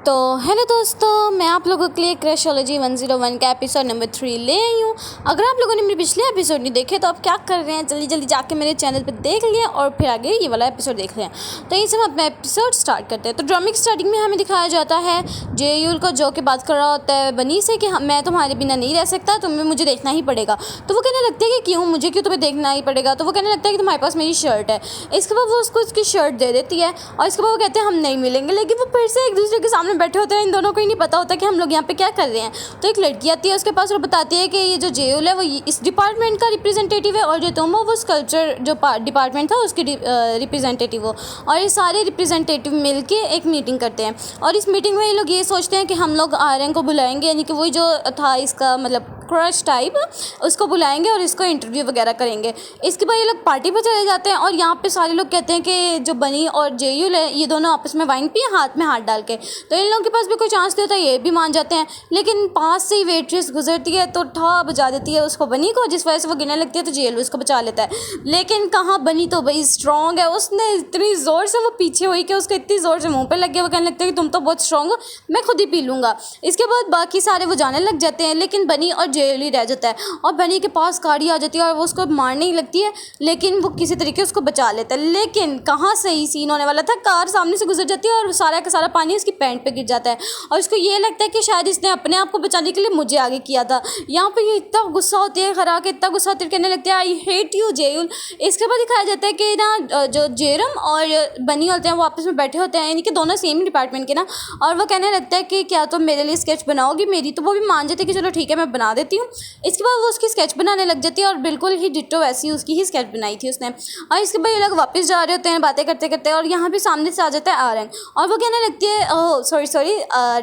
तो हेलो दोस्तों, मैं आप लोगों के लिए क्रशोलॉजी 101 का एपिसोड नंबर 3 ले आई हूँ। अगर आप लोगों ने मेरे पिछले एपिसोड नहीं देखे तो आप क्या कर रहे हैं, जल्दी जल्दी जाके मेरे चैनल पे देख लिया और फिर आगे ये वाला एपिसोड देख लें। तो यहीं से हम अपना एपिसोड स्टार्ट करते हैं। तो ड्रामे की स्टार्टिंग में हमें दिखाया जाता है जेयूल को, जो कि बात कर रहा होता है बनी से कि मैं तुम्हारे बिना नहीं रह सकता, तुम्हें मुझे देखना ही पड़ेगा। तो वो कहने लगता है कि क्यों, मुझे क्यों तुम्हें देखना ही पड़ेगा। तो वो कहने लगता है कि तुम्हारे पास मेरी शर्ट है। इसके बाद वो उसको उसकी शर्ट दे देती है और इसके बाद वो कहते हैं हम नहीं मिलेंगे। लेकिन वो फिर से एक दूसरे के सामने बैठे होते हैं, इन दोनों को ही नहीं पता होता कि हम लोग यहाँ पे क्या कर रहे हैं। तो एक लड़की आती है उसके पास और बताती है कि ये जो जेयूल है वो इस डिपार्टमेंट का रिप्रेजेंटेटिव है और जो तुम हो वो स्कल्पचर जो डिपार्टमेंट था उसके रिप्रेजेंटेटिव हो। और ये सारे रिप्रेजेंटेटिव मिलके एक मीटिंग करते हैं और इस मीटिंग में ये लोग ये सोचते हैं कि हम लोग आर्यन को बुलाएंगे, यानी कि वही जो था इसका मतलब क्रश टाइप, उसको बुलाएंगे और इसको इंटरव्यू वगैरह करेंगे। इसके बाद ये लोग पार्टी पर चले जाते हैं और यहाँ पे सारे लोग कहते हैं कि जो बनी और जेयूल है ये दोनों आपस में वाइन पिए हाथ में हाथ डाल के। तो इन लोगों के पास भी कोई चांस नहीं होता, ये भी मान जाते हैं। लेकिन पास से ही वेट्रेस गुजरती है तो ठा बजा देती है उसको बनी को, जिस वजह से वो गिरने लगती है। तो जेयूल उसको बचा लेता है। लेकिन कहाँ, बनी तो भाई स्ट्रॉन्ग है, उसने इतनी ज़ोर से वो पीछे हुई कि उसको इतनी ज़ोर से मुँह पर लग गया। वो कहने लगता है कि तुम तो बहुत स्ट्रॉन्ग हो, मैं खुद ही पी लूँगा। इसके बाद बाकी सारे वो जाने लग जाते हैं, लेकिन बनी और जेयूल ही रह जाता है। और बनी के पास गाड़ी आ जाती है और वो उसको मारने ही लगती है, लेकिन वो किसी तरीके उसको बचा लेता है। लेकिन कहाँ सही सीन होने वाला था, कार सामने से गुजर जाती है और सारा का सारा पानी उसकी पैंट पे गिर जाता है और उसको ये लगता है कि शायद इसने अपने आप को बचाने के लिए मुझे आगे किया था। यहाँ पे ये इतना गुस्सा होती है, खरा के इतना गुस्सा होती है, कहने लगती है आई हेट यू जेयूल। इसके बाद दिखाया जाता है कि ना जो जेरम और बनी होते हैं वो आपस में बैठे होते हैं, यानी कि दोनों सेम डिपार्टमेंट के ना। और वो कहने लगता है कि क्या तुम मेरे लिए स्केच बनाओगी मेरी। तो वो भी मान जाती है कि चलो ठीक है मैं बना देती हूँ। इसके बाद वो उसकी स्केच बनाने लग जाती है और बिल्कुल ही डिट्टो वैसी उसकी ही स्केच बनाई थी उसने। और इसके बाद ये लोग वापस जा रहे होते हैं बातें करते करते और यहाँ पे सामने से आ जाता है आर्यन और वो कहने लगती है ओह सॉरी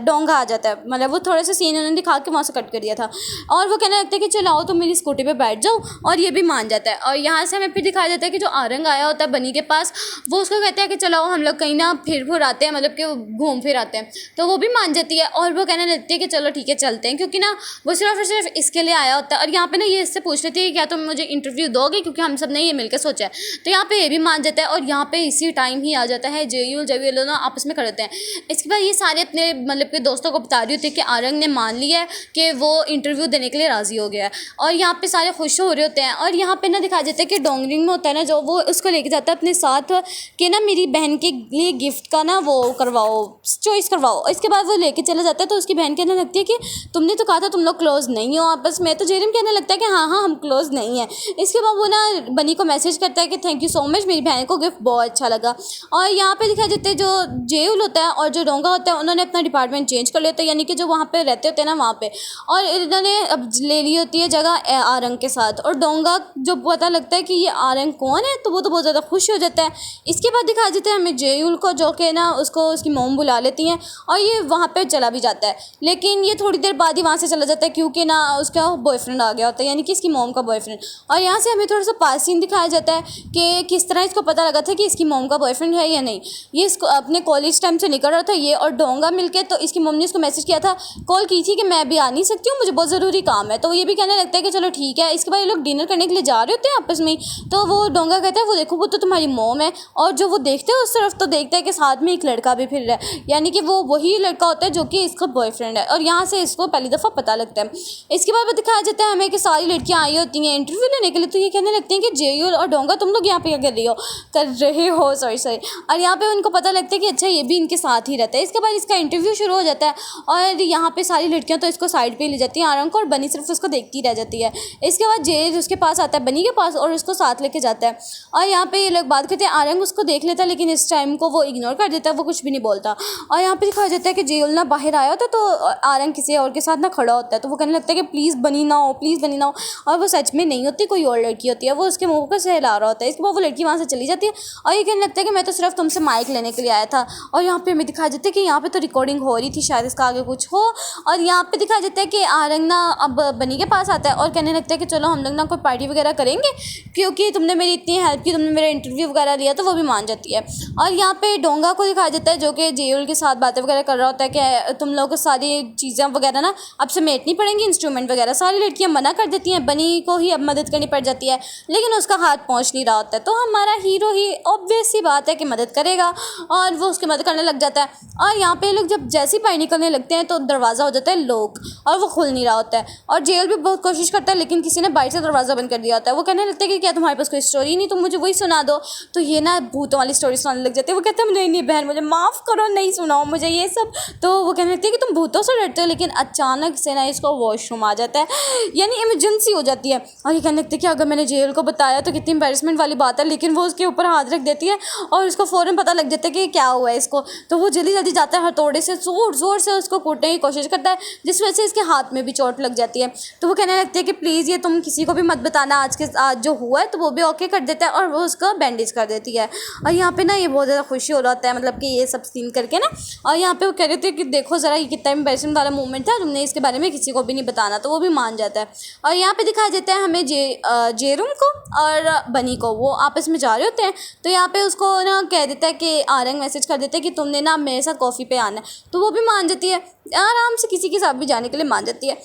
डोंगा आ जाता है, मतलब वो थोड़ा सा सीन उन्होंने दिखा के वहाँ से कट कर दिया था। और वो कहने लगता है कि चलो आओ तुम मेरी स्कूटी पे बैठ जाओ, और ये भी मान जाता है। और यहाँ से हमें फिर दिखाया जाता है कि जो आरंग आया होता है बनी के पास, वो उसको कहता है कि चलो हम लोग कहीं ना फिर फुर आते हैं, मतलब कि घूम फिर आते हैं। तो वो भी मान जाती है और वो कहने लगती है कि चलो ठीक है चलते हैं, क्योंकि ना वो सिर्फ और सिर्फ इसके लिए आया होता है। और यहाँ पे ना ये इससे पूछ लेती है कि क्या तुम मुझे इंटरव्यू दोगे, क्योंकि हम सब ने ये मिलकर सोचा है। तो यहाँ पे ये भी मान जाता है और यहाँ पे इसी टाइम ही आ जाता है जेयूल, जब ये दोनों आपस में खड़े होते हैं। इसके बाद ये सारे अपने मतलब के दोस्तों को बता रही होती है कि आरंग ने मान लिया है कि वो इंटरव्यू देने के लिए राज़ी हो गया है। और यहाँ पे सारे खुश हो रहे होते हैं। और यहाँ पे ना दिखाया जाता है कि डोंगरिंग में होता है ना, जो वो उसको लेके जाता है अपने साथ कि ना मेरी बहन के लिए गिफ्ट का ना वो करवाओ, चॉइस करवाओ। इसके बाद वो लेके चला जाता है तो उसकी बहन कहने लगती है कि तुमने तो कहा था तुम लोग क्लोज नहीं हो आपस में। तो जेरम कहने लगता है कि हाँ हम क्लोज नहीं है। इसके बाद वो ना बनी को मैसेज करता है कि थैंक यू सो मच, मेरी बहन को गिफ्ट बहुत अच्छा लगा। और यहाँ पे दिखाया जाता है जो जेयूल होता है और जो डोंगा होता है उन्होंने अपना डिपार्टमेंट चेंज कर लिया, यानी कि जो वहाँ पे रहते होते हैं ना वहाँ पे, और इन्होंने अब ले ली होती है जगह आरंग के साथ। और डोंगा जो पता लगता है कि ये आरंग कौन है तो वो तो बहुत ज़्यादा खुश हो जाता है। इसके बाद दिखाया जाता है हमें जेयूल को, जो कि ना उसको उसकी मोम बुला लेती हैं और ये वहाँ पे चला भी जाता है। लेकिन ये थोड़ी देर बाद ही वहाँ से चला जाता है क्योंकि ना उसका बॉयफ्रेंड आ गया होता है, यानी कि इसकी मोम का बॉयफ्रेंड। और यहाँ से हमें थोड़ा सा पास सीन दिखाया जाता है कि किस तरह इसको पता लगा था कि इसकी मोम का बॉयफ्रेंड है या नहीं। ये इसको अपने कॉलेज टाइम से निकल रहा था ये और डोंगा मिलके, तो इसकी मम्मी ने इसको मैसेज किया था, कॉल की थी कि मैं अभी आ नहीं सकती हूँ, मुझे बहुत ज़रूरी काम है। तो ये भी कहने लगता है कि चलो ठीक है। इसके बाद ये लोग डिनर करने के लिए जा रहे होते हैं आपस में। तो वो डोंगा कहता है वो देखो वो तो तुम्हारी मोम है। और जो वो देखते हैं उस तरफ तो देखता है कि साथ में एक लड़का भी फिर रहा है, यानी कि वो वही लड़का होता है जो कि इसका बॉयफ्रेंड है। और यहाँ से इसको पहली दफ़ा पता लगता है। इसके बाद दिखाया जाता है हमें कि सारी लड़कियाँ आई होती हैं इंटरव्यू लेने के लिए। तो ये कहने लगती हैं कि जेयूल और डोंगा तुम लोग यहाँ पे क्या कर रहे हो सॉरी। और यहाँ पे उनको पता लगता है कि अच्छा ये भी इनके साथ ही रहता है। इसके बाद इसका इंटरव्यू शुरू हो जाता है और यहाँ पे सारी लड़कियाँ तो इसको साइड पे ले जाती हैं आरंग को, और बनी सिर्फ उसको देखती रह जाती है। इसके बाद जेल उसके पास आता है बनी के पास और उसको साथ लेके जाता है। और यहाँ पे ये लोग बात करते हैं, आरंग उसको देख लेता है लेकिन इस टाइम को वो इग्नोर कर देता है, वो कुछ भी नहीं बोलता। और यहाँ पे दिखाया जाता है कि जेल ना बाहर आया होता है तो आरंग किसी और के साथ ना खड़ा होता है। तो वो कहने लगता है कि प्लीज़ बनी ना हो, प्लीज़ बनी ना हो। और वो सच में नहीं होती, कोई और लड़की होती है, वो उसके मुँह को सहला रहा होता है। इसके बाद वो लड़की वहाँ से चली जाती है और ये कहने लगता है कि मैं तो सिर्फ तुमसे माइक लेने के लिए आया था। और यहाँ पे हमें दिखाया जाता है कि यहाँ पे तो रिकॉर्डिंग हो रही थी, शायद इसका आगे कुछ हो। और यहाँ पे दिखाया जाता है कि आरंग ना अब बनी के पास आता है और कहने लगता है कि चलो हम लोग ना कोई पार्टी वगैरह करेंगे, क्योंकि तुमने मेरी इतनी हेल्प की, तुमने मेरा इंटरव्यू वगैरह लिया। तो वो भी मान जाती है। और यहाँ पे डोंगा को दिखाया जाता है जो कि जेयूल के साथ बातें वगैरह कर रहा होता है कि तुम लोग को सारी चीज़ें वगैरह ना अब समेटनी पड़ेंगी इंस्ट्रूमेंट एम्बेरसमेंट वगैरह सारी लड़कियाँ मना कर देती हैं, बनी को ही अब मदद करनी पड़ जाती है, लेकिन उसका हाथ पहुँच नहीं रहा होता है। तो हमारा हीरो ही ऑब्वियस सी बात है कि मदद करेगा और वो उसकी मदद करने लग जाता है। और यहाँ पे लोग जब जैसे ही बाहर निकलने लगते हैं तो दरवाज़ा हो जाता है लॉक और वो खुल नहीं रहा होता है। और जेल भी बहुत कोशिश करता है, लेकिन किसी ने बाहर से दरवाज़ा बंद कर दिया होता है। वो कहने लगता है कि क्या तुम्हारे पास कोई स्टोरी नहीं, तुम मुझे वही सुना दो। तो ये ना भूतों वाली स्टोरी सुनाने लग जाते हैं। वो कहते हैं नहीं नहीं बहन, मुझे माफ़ करो, नहीं सुनाओ मुझे ये सब। तो वो कहने लगती है कि तुम भूतों से डरते हो, लेकिन अचानक से ना इसको वॉशरूम आ जाता है, यानी इमरजेंसी हो जाती है। और ये कहने लगती है कि अगर मैंने जेल को बताया तो कितनी एम्बैरेसमेंट वाली बात है, लेकिन वो उसके ऊपर हाथ रख देती है और उसको फ़ौरन पता लग जाता है कि क्या हुआ है इसको। तो वो जल्दी जल्दी जाता है, हथौड़े से ज़ोर ज़ोर से उसको कूटने की कोशिश करता है, जिस वजह से इसके हाथ में भी चोट लग जाती है। तो वो कहने लगती है कि प्लीज़ ये तुम किसी को भी मत बताना आज जो हुआ है। तो वो भी ओके कर देता है और वो उसको बैंडेज कर देती है। और यहाँ पे ना ये बहुत ज़्यादा खुशी हो जाता है, मतलब कि ये सब सीन करके ना। और यहाँ पे वो कह रहे थे कि देखो ज़रा ये कितना एम्बैरेसिंग वाला मोमेंट था, तुमने इसके बारे में किसी को भी नहीं बताना। तो वो भी मान जाता है। और यहाँ पे दिखाया जाता है हमें जेरूम को और बनी को, वो आपस में जा रहे होते हैं। तो यहाँ पे उसको ना कह देता है कि आरंग मैसेज कर देता है कि तुमने ना मेरे साथ कॉफ़ी पे आना है। तो वो भी मान जाती है, आराम से किसी के साथ भी जाने के लिए मान जाती है।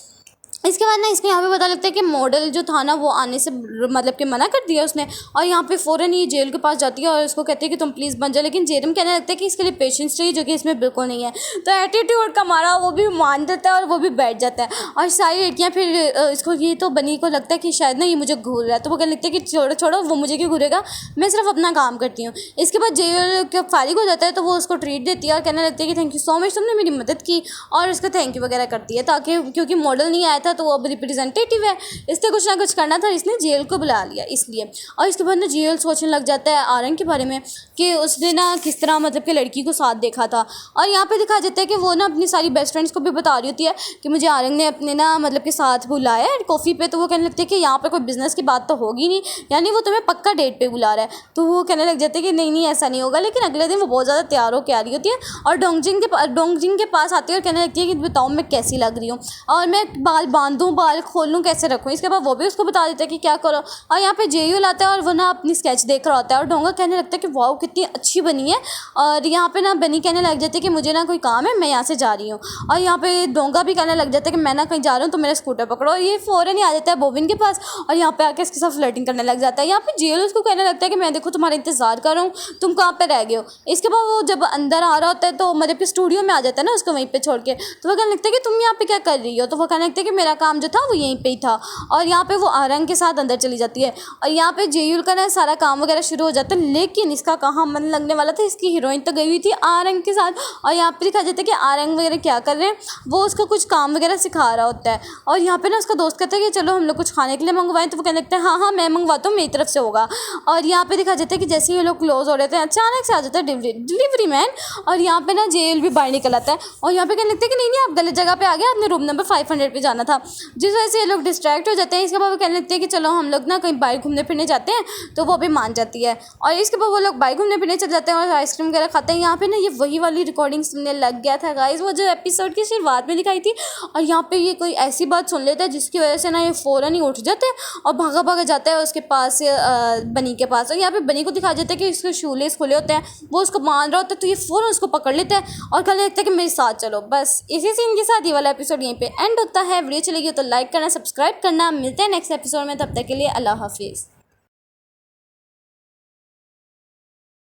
इसके बाद ना इसको यहाँ पे पता लगता है कि मॉडल जो था ना वो आने से मतलब कि मना कर दिया उसने। और यहाँ पे फ़ौरन ही जेल के पास जाती है और उसको कहती है कि तुम प्लीज़ बन जाओ, लेकिन जेरम कहने लगता है कि इसके लिए पेशेंस चाहिए, जो कि इसमें बिल्कुल नहीं है। तो एटीट्यूड का मारा वो भी मान जाता है और वो भी बैठ जाता है। और सारी लड़कियाँ फिर इसको ये तो बनी को लगता है कि शायद ना ये मुझे घूर रहा है। तो वो कहने लगता है कि छोड़ो छोड़ो, वो मुझे क्यों घूरेगा, मैं सिर्फ अपना काम करती हूँ। इसके बाद जेल के फारिग हो जाता है तो वो उसको ट्रीट देती है और कहने लगती है कि थैंक यू सो मच, तुमने मेरी मदद की। और उसका थैंक यू वगैरह करती है, ताकि क्योंकि मॉडल नहीं आया था तो वो अब रिप्रेजेंटेटिव है, इसने कुछ ना कुछ करना था, इसने जेल को बुला लिया इसलिए। और इसके बाद ना जेल सोचने लग जाता है आरंग के बारे में कि उसने ना किस तरह मतलब कि लड़की को साथ देखा था। और यहाँ पे दिखा जाता है कि वो ना अपनी सारी बेस्ट फ्रेंड्स को भी बता रही होती है कि मुझे आरंग ने अपने ना मतलब के साथ बुलाया है कॉफ़ी पे। तो वो कहने लगते हैं कि यहाँ पे कोई बिज़नेस की बात तो होगी नहीं, यानी वो तुम्हें पक्का डेट पे बुला रहा है। तो वो कहने लग जाते हैं कि नहीं नहीं ऐसा नहीं होगा। लेकिन अगले दिन वो बहुत ज़्यादा तैयार होकर आ रही होती है और डोंगजिंग के पास आती है और कहने लगती है कि बताओ मैं कैसी लग रही हूँ और मैं बाल बांधूँ, बाल खोलूँ, कैसे रखूँ। इसके बाद वो भी उसको बता देता है कि क्या करो। और यहाँ पे जेयूल आता है और वो ना अपनी स्केच देख रहा होता है और डोंगा कहने लगता है कि वाओ कितनी अच्छी बनी है। और यहाँ पे ना बनी कहने लग जाती है कि मुझे ना कोई काम है, मैं यहाँ से जा रही हूँ। और यहाँ पे डोंगा भी कहने लग जाता है कि मैं ना कहीं जा रहा हूँ तो मेरा स्कूटर पकड़ो। और ये फ़ौरन ही आ जाता है बोबिन के पास और यहाँ पे आके इसके साथ फ्लर्टिंग करने लग जाता है। यहाँ पे जेयूल उसको कहने लगता है कि मैं देखो तुम्हारा इंतज़ार कर रहा हूँ, तुम कहाँ पर रह गए हो। इसके बाद वो जब अंदर आ रहा होता है तो मतलब कि स्टूडियो में आ जाता है ना उसको वहीं पर छोड़ के। तो वो कहने लगता है कि तुम यहाँ पे क्या कर रही हो। तो वो कहने लगता है कि मेरा काम जो था वो यहीं पर ही था। और यहाँ पे वो आरंग के साथ अंदर चली जाती है और यहाँ पे जेयूल का ना सारा काम वगैरह शुरू हो जाता है। लेकिन इसका कहाँ मन लगने वाला था, इसकी हीरोइन तो गई हुई थी आरंग के साथ। और यहाँ पे दिखा जाता है कि आरंग वगैरह क्या कर रहे हैं, वो उसको कुछ काम वगैरह सिखा रहा होता है। और यहाँ पे ना उसका दोस्त कहता है कि चलो हम लोग कुछ खाने के लिए मंगवाएं। तो वो कहने लगता है हाँ हाँ मैं मंगवाता हूँ, मेरी तरफ से होगा। और यहाँ पे दिखा जाता है कि जैसे ही ये लोग क्लोज हो रहे थे अचानक से आ जाता है डिलीवरी मैन। और यहाँ पे ना जेल भी बाहर निकल आता है और यहाँ पे कहने लगता है कि नहीं नहीं आप गलत जगह पे आ गए, आपने रूम नंबर 500 पे जाना था। जिस वजह से ये लोग डिस्ट्रैक्ट हो जाते हैं। इसके बाद वो कहने लगते हैं कि चलो हम लोग ना कहीं बाहर घूमने फिरने जाते हैं। तो वो भी मान जाती है और इसके बाद वो लोग बाहर घूमने फिरने चले जाते हैं और आइसक्रीम वगैरह खाते हैं। यहाँ पे ना ये वही वाली रिकॉर्डिंग सुनने लग गया था गाइस, वो जो एपिसोड की शुरुआत में दिखाई थी। और यहाँ पे ये कोई ऐसी बात सुन लेता है जिसकी वजह से ना ये फ़ौरन ही उठ जाता है और भागा भागा जाता है उसके पास बनी के पास। और यहाँ पे बनी को दिखा जाता है कि इसके शूलेस खुले होते हैं, वो उसको बांध रहा होता है। तो ये फ़ौरन उसको पकड़ लेता है और कहने लगता है कि मेरे साथ चलो। बस इसी सीन के साथ ये वाला एपिसोड यहीं पे एंड होता है। वीडियो चलेगी तो लाइक करना, सब्सक्राइब करना। मिलते हैं नेक्स्ट एपिसोड में, तब तक के लिए अल्लाह हाफिज़।